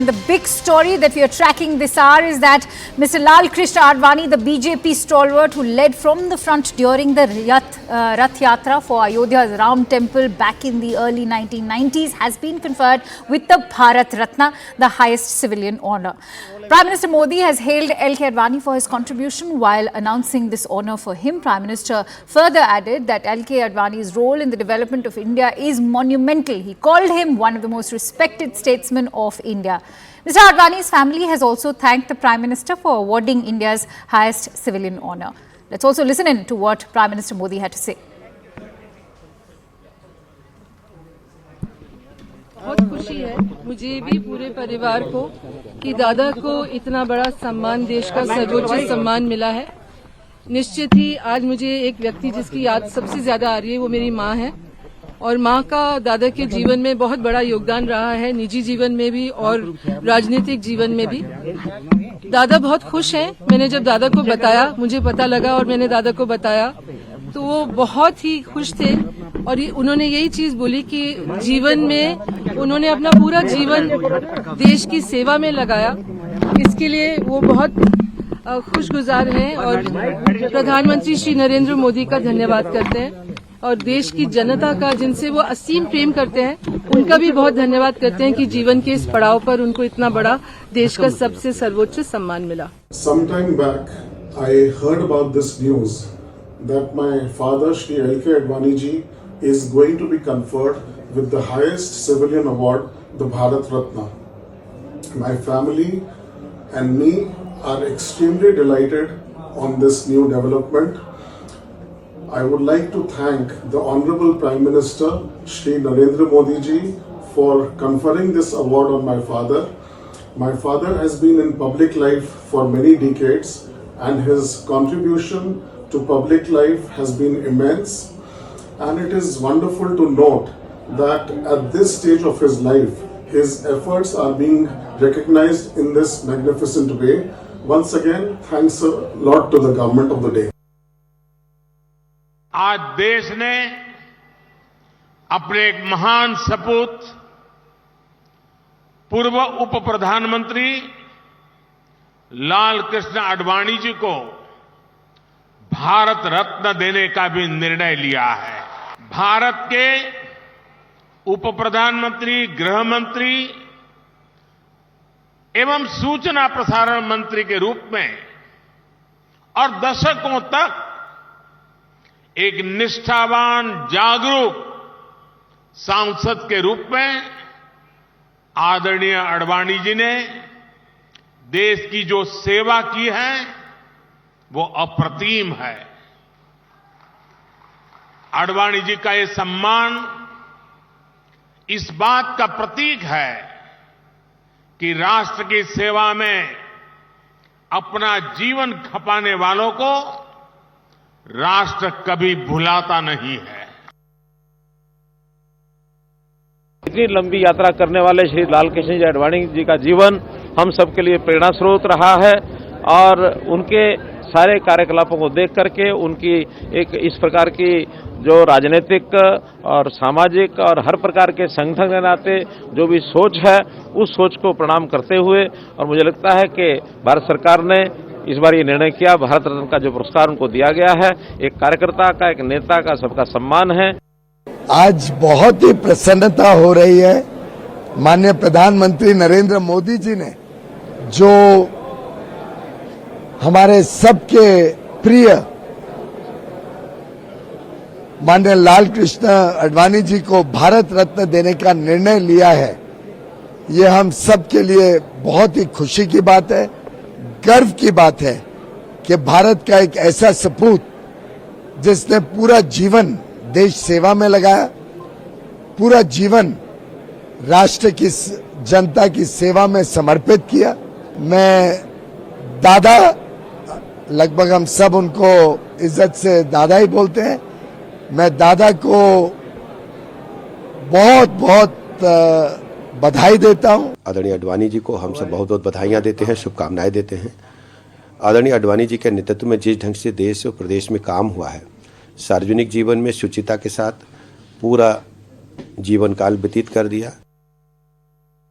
The big story that we are tracking this hour is that Mr. Lal Krishna Advani, the BJP stalwart who led from the front during the Rath Yatra for Ayodhya's Ram Temple back in the early 1990s, has been conferred with the Bharat Ratna, the highest civilian honour. Prime Minister Modi has hailed L.K. Advani for his contribution while announcing this honour for him. Prime Minister further added that L.K. Advani's role in the development of India is monumental. He called him one of the most respected statesmen of India. Mr. Advani's family has also thanked the Prime Minister for awarding India's highest civilian honour. Let's also listen in to what Prime Minister Modi had to say. बहुत खुशी है मुझे भी पूरे परिवार को कि दादा को इतना बड़ा सम्मान, देश का सर्वोच्च सम्मान मिला है। निश्चित ही आज मुझे एक व्यक्ति जिसकी याद सबसे ज्यादा आ रही है वो मेरी माँ है, और माँ का दादा के जीवन में बहुत बड़ा योगदान रहा है, निजी जीवन में भी और राजनीतिक जीवन में भी। दादा बहुत खुश हैं। मैंने जब दादा को बताया, मुझे पता लगा और मैंने दादा को बताया, तो वो बहुत ही खुश थे और उन्होंने यही चीज बोली कि जीवन में उन्होंने अपना पूरा जीवन देश की सेवा में लगाया। इसके लिए वो बहुत खुशगुजार हैं और प्रधानमंत्री श्री नरेंद्र मोदी का धन्यवाद करते हैं और देश की जनता का, जिनसे वो असीम प्रेम करते हैं, उनका भी बहुत धन्यवाद करते हैं कि जीवन के इस पड़ाव पर उनको इतना बड़ा देश का सबसे सर्वोच्च सम्मान मिला। Some time back, I heard about this news that my father, Shri L.K. Advani ji, is going to be conferred with the highest civilian award, the Bharat Ratna. My family and me are extremely delighted on this new development. I would like to thank the Honorable Prime Minister Shri Narendra Modi ji for conferring this award on my father. My father has been in public life for many decades and his contribution to public life has been immense, and it is wonderful to note that at this stage of his life, his efforts are being recognized in this magnificent way. Once again, thanks a lot to the government of the day. आज देश ने अपने एक महान सपूत पूर्व उप प्रधानमंत्री लाल कृष्ण आडवाणी जी को भारत रत्न देने का भी निर्णय लिया है। भारत के उप प्रधानमंत्री, गृह मंत्री एवं सूचना प्रसारण मंत्री के रूप में और दशकों तक एक निष्ठावान, जागरूक सांसद के रूप में आदरणीय आडवाणी जी ने देश की जो सेवा की है वो अप्रतिम है। आडवाणी जी का ये सम्मान इस बात का प्रतीक है कि राष्ट्र की सेवा में अपना जीवन खपाने वालों को राष्ट्र कभी भुलाता नहीं है। इतनी लंबी यात्रा करने वाले श्री लाल कृष्ण जी आडवाणी जी का जीवन हम सबके लिए प्रेरणा स्रोत रहा है और उनके सारे कार्यकलापों को देख करके उनकी एक इस प्रकार की जो राजनीतिक और सामाजिक और हर प्रकार के संगठन के नाते जो भी सोच है, उस सोच को प्रणाम करते हुए, और मुझे लगता है कि भारत सरकार ने इस बार ये निर्णय किया, भारत रत्न का जो पुरस्कार उनको दिया गया है, एक कार्यकर्ता का, एक नेता का, सबका सम्मान है। आज बहुत ही प्रसन्नता हो रही है। माननीय प्रधानमंत्री नरेंद्र मोदी जी ने जो हमारे सबके प्रिय माननीय लाल कृष्ण आडवाणी जी को भारत रत्न देने का निर्णय लिया है, ये हम सबके लिए बहुत ही खुशी की बात है, गर्व की बात है कि भारत का एक ऐसा सपूत जिसने पूरा जीवन देश सेवा में लगाया, पूरा जीवन राष्ट्र की जनता की सेवा में समर्पित किया। मैं दादा, लगभग हम सब उनको इज्जत से दादा ही बोलते हैं, मैं दादा को बहुत बहुत बधाई देता हूं। आदरणीय आडवाणी जी को हम सब बहुत बहुत बधाइयां देते हैं, शुभकामनाएं देते हैं। आदरणीय आडवाणी जी के नेतृत्व में जिस ढंग से देश और प्रदेश में काम हुआ है, सार्वजनिक जीवन में शुचिता के साथ पूरा जीवन काल व्यतीत कर दिया,